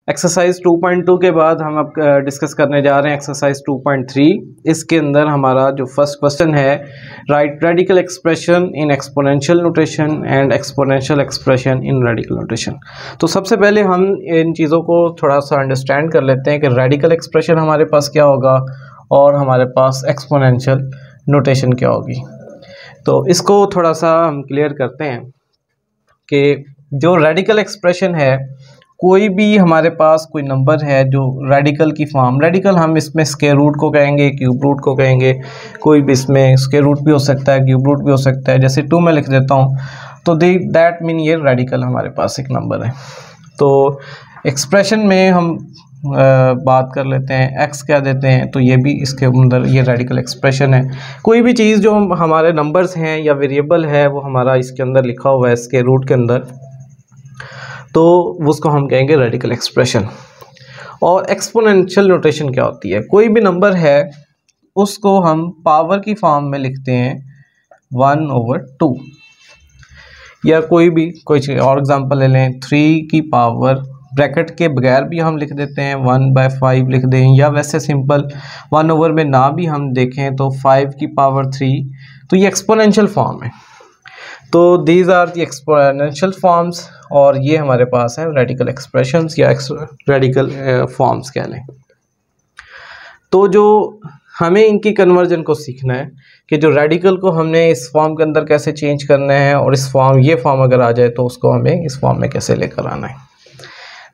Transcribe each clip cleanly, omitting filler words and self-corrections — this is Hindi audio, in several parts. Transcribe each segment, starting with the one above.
एक्सरसाइज 2.2 के बाद हम अब डिस्कस करने जा रहे हैं एक्सरसाइज 2.3। इसके अंदर हमारा जो फर्स्ट क्वेश्चन है, right radical expression in exponential notation and exponential expression in radical notation. तो सबसे पहले हम इन चीज़ों को थोड़ा सा अंडरस्टैंड कर लेते हैं कि रेडिकल एक्सप्रेशन हमारे पास क्या होगा और हमारे पास एक्सपोनेंशियल नोटेशन क्या होगी। तो इसको थोड़ा सा हम क्लियर करते हैं कि जो रेडिकल एक्सप्रेशन है, कोई भी हमारे पास कोई नंबर है जो रेडिकल की फॉर्म, रेडिकल हम इसमें स्क्वायर रूट को कहेंगे, क्यूब रूट को कहेंगे, कोई भी इसमें स्क्वायर रूट भी हो सकता है, क्यूब रूट भी हो सकता है। जैसे 2 में लिख देता हूँ तो दैट मीन ये रेडिकल हमारे पास एक नंबर है। तो एक्सप्रेशन में हम बात कर लेते हैं, x क्या देते हैं तो ये भी इसके अंदर ये रेडिकल एक्सप्रेशन है। कोई भी चीज़ जो हमारे नंबर्स हैं या वेरिएबल है वो हमारा इसके अंदर लिखा हुआ है स्क्वायर रूट के अंदर, तो उसको हम कहेंगे रेडिकल एक्सप्रेशन। और एक्सपोनेंशियल नोटेशन क्या होती है, कोई भी नंबर है उसको हम पावर की फॉर्म में लिखते हैं 1/2, या कोई और एग्जांपल ले लें 3 की पावर, ब्रैकेट के बगैर भी हम लिख देते हैं 1/5 लिख दें, या वैसे सिंपल 1 में ना भी हम देखें तो 5 की पावर 3, तो ये एक्सपोनेंशियल फॉर्म है। तो these are the exponential forms और ये हमारे पास है रेडिकल एक्सप्रेशंस या रेडिकल फॉर्म्स कह लें। तो जो हमें इनकी कन्वर्जन को सीखना है कि जो रेडिकल को हमने इस फॉर्म के अंदर कैसे चेंज करना है, और इस फॉर्म ये फॉर्म अगर आ जाए तो उसको हमें इस फॉर्म में कैसे लेकर आना है।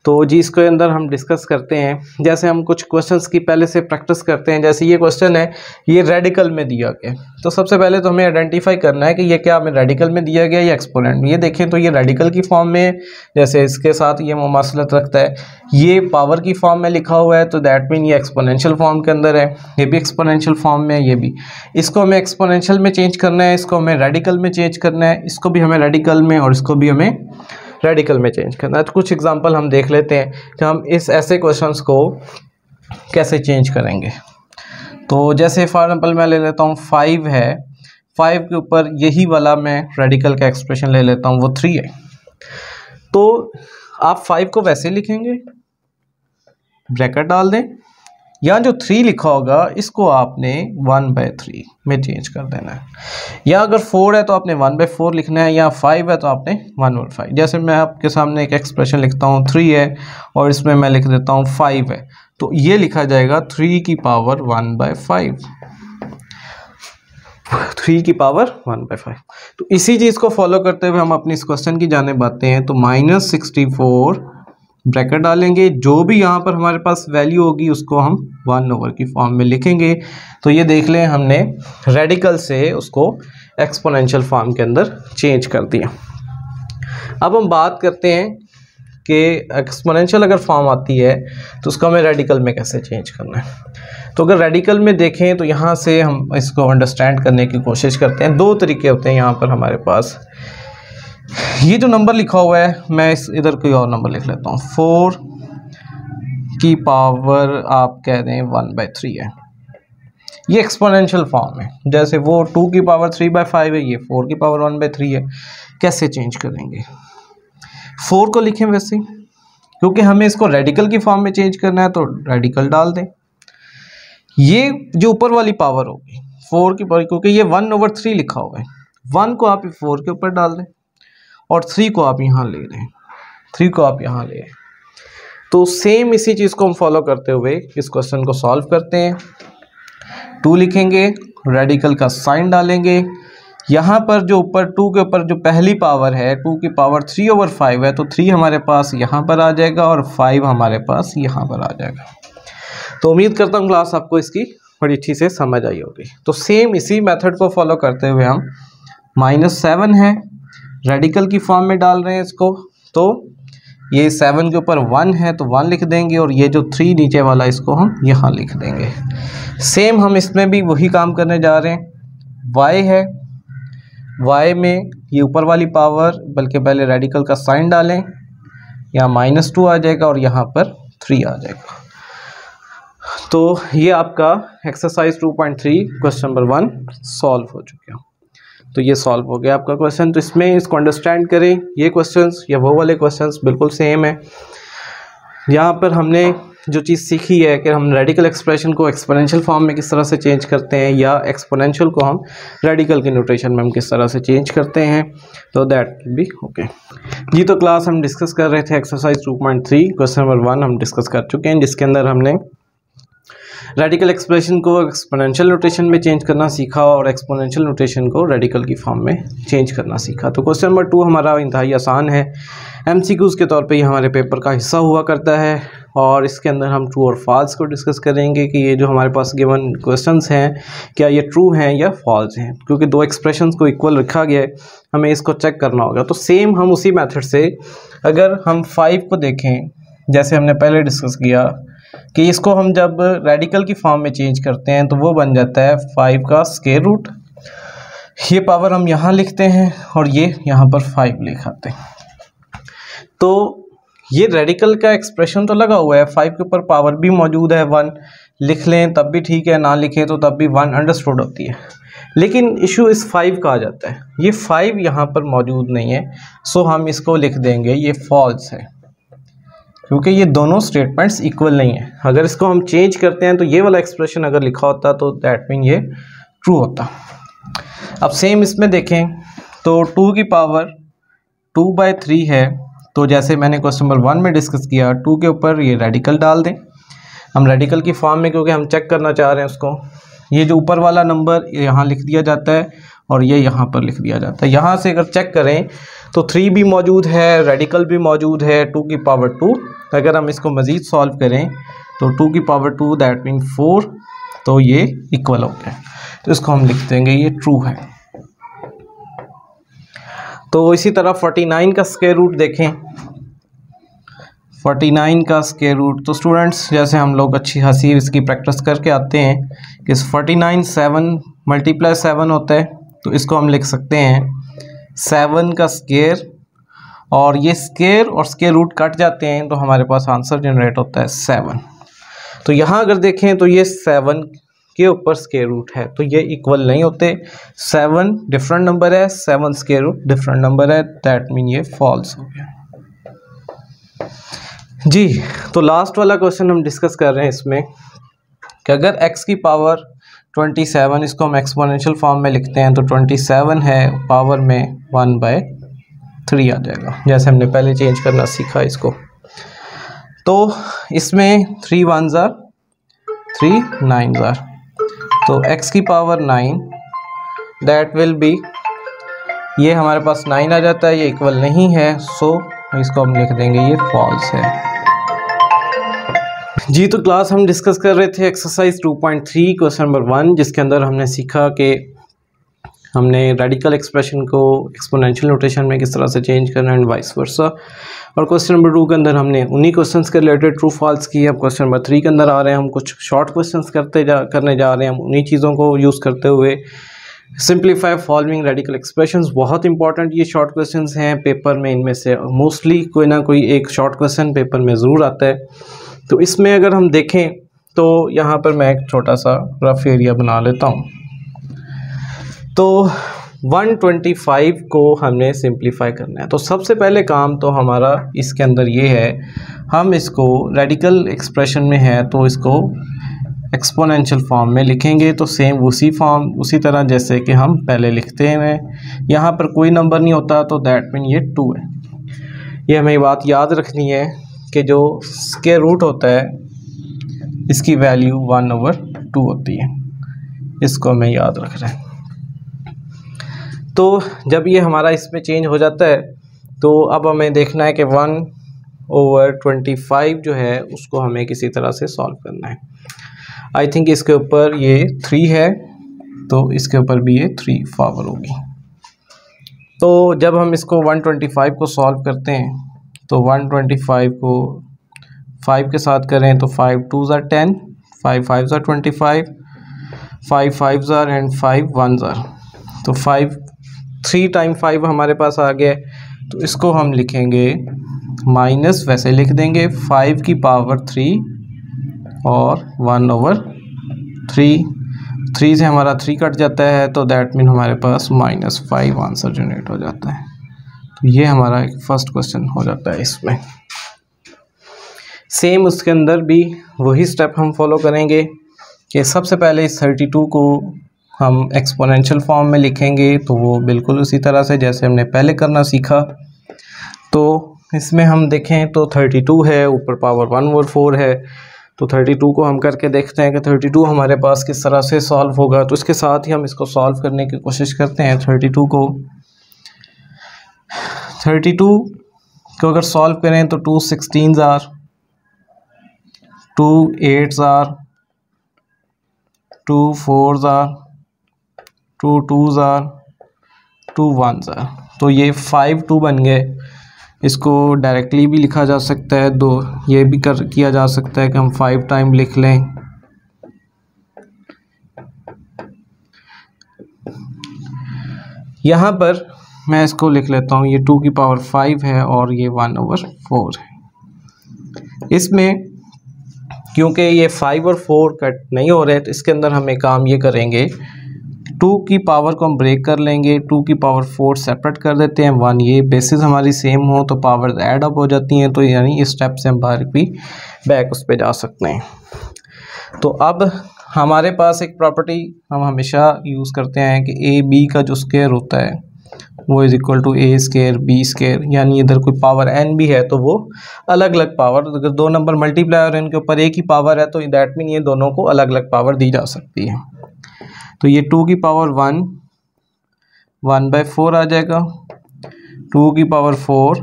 तो जी इसके अंदर हम डिस्कस करते हैं। जैसे हम कुछ क्वेश्चंस की पहले से प्रैक्टिस करते हैं। जैसे ये क्वेश्चन है, ये रेडिकल में दिया गया, तो सबसे पहले तो हमें आइडेंटिफाई करना है कि ये क्या हमें रेडिकल में दिया गया या एक्सपोनेंट में। ये देखें तो ये रेडिकल की फॉर्म में, जैसे इसके साथ ये मुमासलत रखता है, ये पावर की फॉर्म में लिखा हुआ है तो दैट मीन ये एक्सपोनेंशियल फॉर्म के अंदर है, ये भी एक्सपोनेंशियल फॉर्म में है, ये भी। इसको हमें एक्सपोनेंशियल में चेंज करना है, इसको हमें रेडिकल में चेंज करना है, इसको भी हमें रेडिकल में और इसको भी हमें रेडिकल में चेंज करना है। तो कुछ एग्जांपल हम देख लेते हैं कि हम इस ऐसे क्वेश्चंस को कैसे चेंज करेंगे। तो जैसे फॉर एग्जांपल मैं ले लेता हूँ 5 है, 5 के ऊपर यही वाला मैं रेडिकल का एक्सप्रेशन ले लेता हूँ, वो 3 है। तो आप 5 को वैसे लिखेंगे, ब्रैकेट डाल दें, यहाँ जो 3 लिखा होगा इसको आपने 1/3 में चेंज कर देना है, या अगर 4 है तो आपने 1/4 लिखना है, या 5 है तो आपने 1/5। जैसे मैं आपके सामने एक एक्सप्रेशन लिखता हूँ, 3 है और इसमें मैं लिख देता हूँ 5 है, तो ये लिखा जाएगा 3 की पावर 1/5, 3 की पावर 1/5। तो इसी चीज़ को फॉलो करते हुए हम अपनी इस क्वेश्चन की जानिब आते हैं। तो -64 ब्रैकेट डालेंगे, जो भी यहाँ पर हमारे पास वैल्यू होगी उसको हम 1 की फॉर्म में लिखेंगे। तो ये देख लें हमने रेडिकल से उसको एक्सपोनेंशियल फॉर्म के अंदर चेंज कर दिया। अब हम बात करते हैं कि एक्सपोनेंशियल अगर फॉर्म आती है तो उसको हमें रेडिकल में कैसे चेंज करना है। तो अगर रेडिकल में देखें तो यहाँ से हम इसको अंडरस्टैंड करने की कोशिश करते हैं। 2 तरीके होते हैं यहाँ पर हमारे पास। ये जो नंबर लिखा हुआ है, मैं इधर कोई और नंबर लिख लेता हूँ, 4 की पावर आप कह दें 1/3 है, ये एक्सपोनेंशियल फॉर्म है। जैसे वो 2 की पावर 3/5 है, ये 4 की पावर 1/3 है। कैसे चेंज करेंगे, 4 को लिखें वैसे, क्योंकि हमें इसको रेडिकल की फॉर्म में चेंज करना है तो रेडिकल डाल दें। ये जो ऊपर वाली पावर होगी 4 की पावर, क्योंकि ये 1/3 लिखा हुआ है, 1 को आप 4 के ऊपर डाल दें और 3 को आप यहाँ ले लें, 3 को आप यहाँ ले। तो सेम इसी चीज़ को हम फॉलो करते हुए इस क्वेश्चन को सॉल्व करते हैं। 2 लिखेंगे, रेडिकल का साइन डालेंगे, यहाँ पर जो ऊपर 2 के ऊपर जो पहली पावर है 2 की पावर 3/5 है, तो 3 हमारे पास यहाँ पर आ जाएगा और 5 हमारे पास यहाँ पर आ जाएगा। तो उम्मीद करता हूँ क्लास आपको इसकी बड़ी अच्छी से समझ आई होगी। तो सेम इसी मेथड को फॉलो करते हुए हम -7 है, रेडिकल की फॉर्म में डाल रहे हैं इसको, तो ये 7 के ऊपर 1 है तो 1 लिख देंगे, और ये जो 3 नीचे वाला इसको हम यहाँ लिख देंगे। सेम हम इसमें भी वही काम करने जा रहे हैं। y है, y में ये ऊपर वाली पावर, बल्कि पहले रेडिकल का साइन डालें, यहाँ -2 आ जाएगा और यहाँ पर 3 आ जाएगा। तो ये आपका एक्सरसाइज 2.3 क्वेश्चन नंबर 1 सॉल्व हो चुका है। तो ये सॉल्व हो गया आपका क्वेश्चन। तो इसमें इसको अंडरस्टैंड करें, ये क्वेश्चंस या वो वाले क्वेश्चंस बिल्कुल सेम है। यहाँ पर हमने जो चीज़ सीखी है कि हम रेडिकल एक्सप्रेशन को एक्सपोनेंशियल फॉर्म में किस तरह से चेंज करते हैं, या एक्सपोनेंशियल को हम रेडिकल की नोटेशन में हम किस तरह से चेंज करते हैं, तो दैट विल बी ओके। जी, तो क्लास हम डिस्कस कर रहे थे एक्सरसाइज 2.3 क्वेश्चन नंबर 1 हम डिस्कस कर चुके हैं, जिसके अंदर हमने रेडिकल एक्सप्रेशन को एक्सपोनेंशियल नोटेशन में चेंज करना सीखा और एक्सपोनेंशियल नोटेशन को रेडिकल की फॉर्म में चेंज करना सीखा। तो क्वेश्चन नंबर 2 हमारा इंतहाई आसान है, एमसीक्यूज़ के तौर पे ये हमारे पेपर का हिस्सा हुआ करता है, और इसके अंदर हम ट्रू और फॉल्स को डिस्कस करेंगे कि ये जो हमारे पास गिवन क्वेश्चंस हैं क्या ये ट्रू हैं या फॉल्स हैं, क्योंकि दो एक्सप्रेशंस को इक्वल रखा गया है, हमें इसको चेक करना होगा। तो सेम हम उसी मेथड से अगर हम 5 को देखें, जैसे हमने पहले डिस्कस किया कि इसको हम जब रेडिकल की फॉर्म में चेंज करते हैं तो वो बन जाता है 5 का स्क्वायर रूट, ये पावर हम यहाँ लिखते हैं और ये यहाँ पर 5 लिख आते हैं। तो ये रेडिकल का एक्सप्रेशन तो लगा हुआ है, 5 के ऊपर पावर भी मौजूद है 1, लिख लें तब भी ठीक है, ना लिखें तो तब भी 1 अंडरस्टूड होती है। लेकिन इशू इस 5 का आ जाता है, ये 5 यहाँ पर मौजूद नहीं है, सो हम इसको लिख देंगे ये फॉल्स है, क्योंकि ये दोनों स्टेटमेंट्स इक्वल नहीं है। अगर इसको हम चेंज करते हैं तो ये वाला एक्सप्रेशन अगर लिखा होता तो दैट मीन ये ट्रू होता। अब सेम इसमें देखें तो 2 की पावर 2/3 है, तो जैसे मैंने क्वेश्चन नंबर 1 में डिस्कस किया, 2 के ऊपर ये रेडिकल डाल दें हम रेडिकल की फॉर्म में, क्योंकि हम चेक करना चाह रहे हैं उसको। ये जो ऊपर वाला नंबर यहाँ लिख दिया जाता है और ये यहाँ पर लिख दिया जाता है। यहाँ से अगर चेक करें तो 3 भी मौजूद है, रेडिकल भी मौजूद है, 2 की पावर 2। अगर हम इसको मज़ीद सॉल्व करें तो 2 की पावर 2 दैट मीन 4, तो ये इक्वल हो गया, तो इसको हम लिख देंगे ये ट्रू है। तो इसी तरह 49 का स्क्वायर रूट देखें, 49 का स्क्वायर रूट, तो स्टूडेंट्स जैसे हम लोग अच्छी हंसी इसकी प्रैक्टिस करके आते हैं कि 49 7 × 7 होता है, तो इसको हम लिख सकते हैं 7 का स्क्वायर, और ये स्क्वायर और स्क्वायर रूट कट जाते हैं तो हमारे पास आंसर जनरेट होता है 7। तो यहाँ अगर देखें तो ये 7 के ऊपर स्क्वायर रूट है, तो ये इक्वल नहीं होते, 7 डिफरेंट नंबर है, 7 स्क्वायर रूट डिफरेंट नंबर है, दैट मीन ये फॉल्स हो गया। जी, तो लास्ट वाला क्वेश्चन हम डिस्कस कर रहे हैं इसमें कि अगर x की पावर 27, इसको हम एक्सपोनेंशियल फॉर्म में लिखते हैं, तो 27 है पावर में 1/3 आ जाएगा, जैसे हमने पहले चेंज करना सीखा इसको। तो इसमें 3 1s are 3 9s are, तो x की पावर 9 दैट विल बी, ये हमारे पास 9 आ जाता है, ये इक्वल नहीं है, सो इसको हम लिख देंगे ये फॉल्स है। जी, तो क्लास हम डिस्कस कर रहे थे एक्सरसाइज 2.3 क्वेश्चन नंबर 1, जिसके अंदर हमने सीखा कि हमने रेडिकल एक्सप्रेशन को एक्सपोनेंशियल नोटेशन में किस तरह से चेंज करना एंड वाइस वर्सा। और क्वेश्चन नंबर 2 के अंदर हमने उन्हीं क्वेश्चंस के रिलेटेड ट्रू फॉल्स की। अब क्वेश्चन नंबर 3 के अंदर आ रहे हैं हम कुछ शॉर्ट क्वेश्चंस करने जा रहे हैं हम उन्हीं चीज़ों को यूज़ करते हुए। सिंप्लीफाई फॉलोइंग रेडिकल एक्सप्रेशंस, बहुत इंपॉर्टेंट ये शॉर्ट क्वेश्चंस हैं पेपर में, इनमें से मोस्टली कोई ना कोई एक शॉर्ट क्वेश्चन पेपर में ज़रूर आता है। तो इसमें अगर हम देखें तो यहाँ पर मैं एक छोटा सा रफ एरिया बना लेता हूँ। तो 125 को हमने सिंप्लीफाई करना है, तो सबसे पहले काम तो हमारा इसके अंदर ये है, हम इसको रेडिकल एक्सप्रेशन में है तो इसको एक्सपोनेंशियल फॉर्म में लिखेंगे। तो सेम उसी तरह जैसे कि हम पहले लिखते हैं, यहाँ पर कोई नंबर नहीं होता, तो दैट मीन ये 2 है। ये हमें बात याद रखनी है कि जो स्क्वायर रूट होता है इसकी वैल्यू 1/2 होती है, इसको हमें याद रख रहे हैं। तो जब ये हमारा इसमें चेंज हो जाता है तो अब हमें देखना है कि 1/25 जो है उसको हमें किसी तरह से सॉल्व करना है। आई थिंक इसके ऊपर ये 3 है, तो इसके ऊपर भी ये 3 पावर होगी। तो जब हम इसको 125 को सॉल्व करते हैं तो 125 को 5 के साथ करें तो 5 2s are 10, 5 5s are 25, 5 5s are and 5 1s are, तो 3 टाइम 5 हमारे पास आ गया। तो इसको हम लिखेंगे माइनस, वैसे लिख देंगे 5 की पावर 3 और 1/3, 3 से हमारा 3 कट जाता है, तो दैट मीन हमारे पास -5 आंसर जनरेट हो जाता है। तो ये हमारा एक फर्स्ट क्वेश्चन हो जाता है इसमें। सेम उसके अंदर भी वही स्टेप हम फॉलो करेंगे कि सबसे पहले इस 32 को हम एक्सपोनेंशियल फॉर्म में लिखेंगे, तो वो बिल्कुल उसी तरह से जैसे हमने पहले करना सीखा। तो इसमें हम देखें तो 32 है, ऊपर पावर 1 और 4 है, तो 32 को हम करके देखते हैं कि 32 हमारे पास किस तरह से सॉल्व होगा। तो इसके साथ ही हम इसको सॉल्व करने की कोशिश करते हैं। 32 को अगर सॉल्व करें तो 2 16s are, 2 8s are, 2 4s are, 2 2s are, 2 1s are. तो ये 5 2 बन गए। इसको डायरेक्टली भी लिखा जा सकता है, दो ये भी किया जा सकता है कि हम 5 टाइम लिख लें। यहाँ पर मैं इसको लिख लेता हूँ, ये 2 की पावर 5 है और ये 1/4 है। इसमें क्योंकि ये 5 और 4 कट नहीं हो रहे, तो इसके अंदर हम एक काम ये करेंगे, 2 की पावर को हम ब्रेक कर लेंगे, 2 की पावर 4 सेपरेट कर देते हैं, 1 ये बेसिस हमारी सेम हो तो पावर ऐड अप हो जाती हैं। तो यानी इस स्टेप से हम बाहर भी बैक उस पर जा सकते हैं। तो अब हमारे पास एक प्रॉपर्टी हम हमेशा यूज़ करते हैं कि ए बी का जो स्क्वायर होता है वो is equal to a square b square, यानी इधर कोई पावर एन भी है तो वो अलग अलग पावर, अगर दो नंबर मल्टीप्लाई और इनके ऊपर एक ही पावर है तो दैट मीन ये दोनों को अलग अलग पावर दी जा सकती है। तो ये 2 की पावर 1 1/4 आ जाएगा, 2 की पावर 4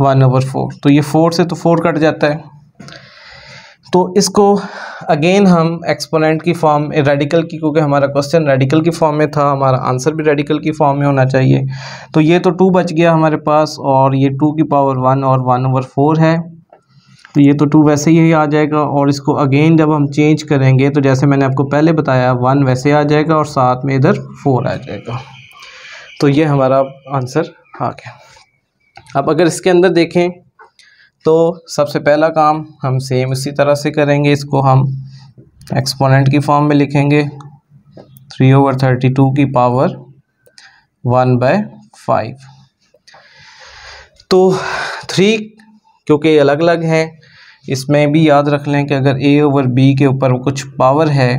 1/4। तो ये 4 से तो 4 कट जाता है। तो इसको अगेन हम एक्सपोनेंट की फॉर्म, रेडिकल की, क्योंकि हमारा क्वेश्चन रेडिकल की फॉर्म में था, हमारा आंसर भी रेडिकल की फॉर्म में होना चाहिए। तो ये तो 2 बच गया हमारे पास, और ये 2 की पावर 1 और 1/4 है, तो ये तो 2 वैसे ही आ जाएगा। और इसको अगेन जब हम चेंज करेंगे तो जैसे मैंने आपको पहले बताया 1 वैसे आ जाएगा और साथ में इधर 4 आ जाएगा। तो ये हमारा आंसर आ गया। अब अगर इसके अंदर देखें तो सबसे पहला काम हम सेम इसी तरह से करेंगे, इसको हम एक्सपोनेंट की फॉर्म में लिखेंगे, 3/32 की पावर 1/5। तो 3 क्योंकि अलग अलग हैं, इसमें भी याद रख लें कि अगर a/b के ऊपर कुछ पावर है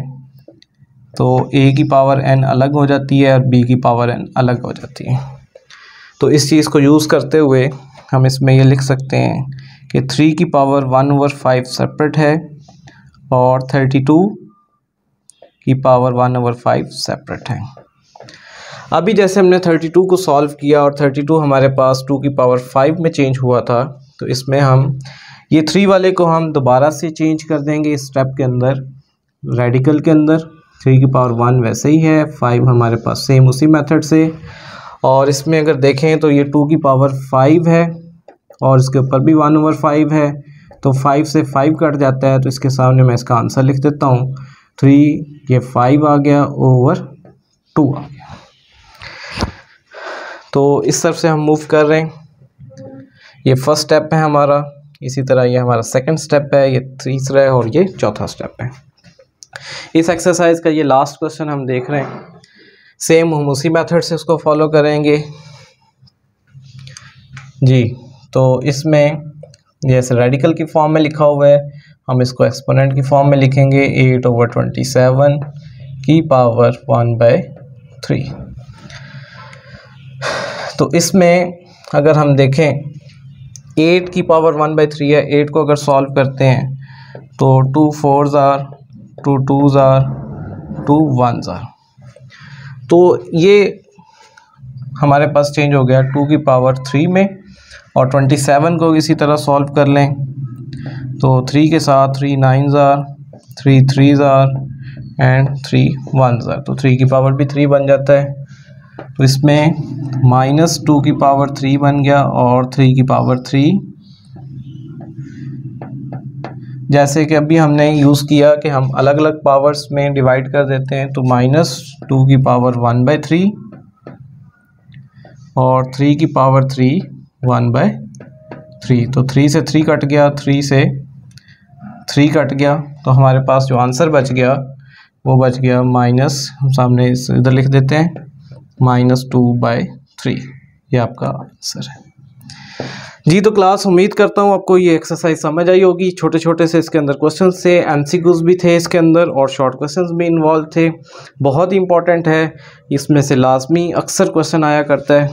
तो a की पावर n अलग हो जाती है और b की पावर n अलग हो जाती है। तो इस चीज़ को यूज़ करते हुए हम इसमें ये लिख सकते हैं कि 3 की पावर 1/5 सेपरेट है और 32 की पावर 1/5 सेपरेट है। अभी जैसे हमने 32 को सॉल्व किया और 32 हमारे पास 2 की पावर 5 में चेंज हुआ था, तो इसमें हम ये 3 वाले को हम दोबारा से चेंज कर देंगे इस स्टेप के अंदर, रेडिकल के अंदर। 3 की पावर 1 वैसे ही है, 5 हमारे पास सेम उसी मेथड से। और इसमें अगर देखें तो ये 2 की पावर 5 है और इसके ऊपर भी 1/5 है, तो 5 से 5 कट जाता है, तो इसके सामने मैं इसका आंसर लिख देता हूँ, 3 ये 5 आ गया ओवर 2 आ गया। तो इस तरफ से हम मूव कर रहे हैं। ये फर्स्ट स्टेप है हमारा, इसी तरह ये हमारा सेकंड स्टेप है, ये तीसरा है और ये चौथा स्टेप है। इस एक्सरसाइज का ये लास्ट क्वेश्चन हम देख रहे हैं, सेम हम उसी मेथड से उसको फॉलो करेंगे जी। तो इसमें जैसे रेडिकल की फॉर्म में लिखा हुआ है, हम इसको एक्सपोनेंट की फॉर्म में लिखेंगे, 8/27 की पावर 1/3। तो इसमें अगर हम देखें 8 की पावर 1/3 है, 8 को अगर सॉल्व करते हैं तो 2 4s are, 2 2s are, 2 1s are. तो ये हमारे पास चेंज हो गया 2 की पावर 3 में, और 27 को इसी तरह सॉल्व कर लें तो 3 के साथ 3 9s are, 3 3s are and 3 1s are, तो 3 की पावर भी 3 बन जाता है। तो इसमें -2 की पावर 3 बन गया और 3 की पावर 3, जैसे कि अभी हमने यूज़ किया कि हम अलग अलग पावर्स में डिवाइड कर देते हैं, तो -2 की पावर 1/3 और 3 की पावर 3 1/3। तो 3 से 3 कट गया, 3 से 3 कट गया, तो हमारे पास जो आंसर बच गया वो बच गया माइनस, हम सामने इधर लिख देते हैं, -2/3। ये आपका आंसर है। जी तो क्लास उम्मीद करता हूँ आपको ये एक्सरसाइज समझ आई होगी। छोटे छोटे से इसके अंदर क्वेश्चंस थे, एमसीक्यूज भी थे इसके अंदर और शॉर्ट क्वेश्चंस भी इन्वॉल्व थे। बहुत ही इंपॉर्टेंट है, इसमें से लाजमी अक्सर क्वेश्चन आया करता है।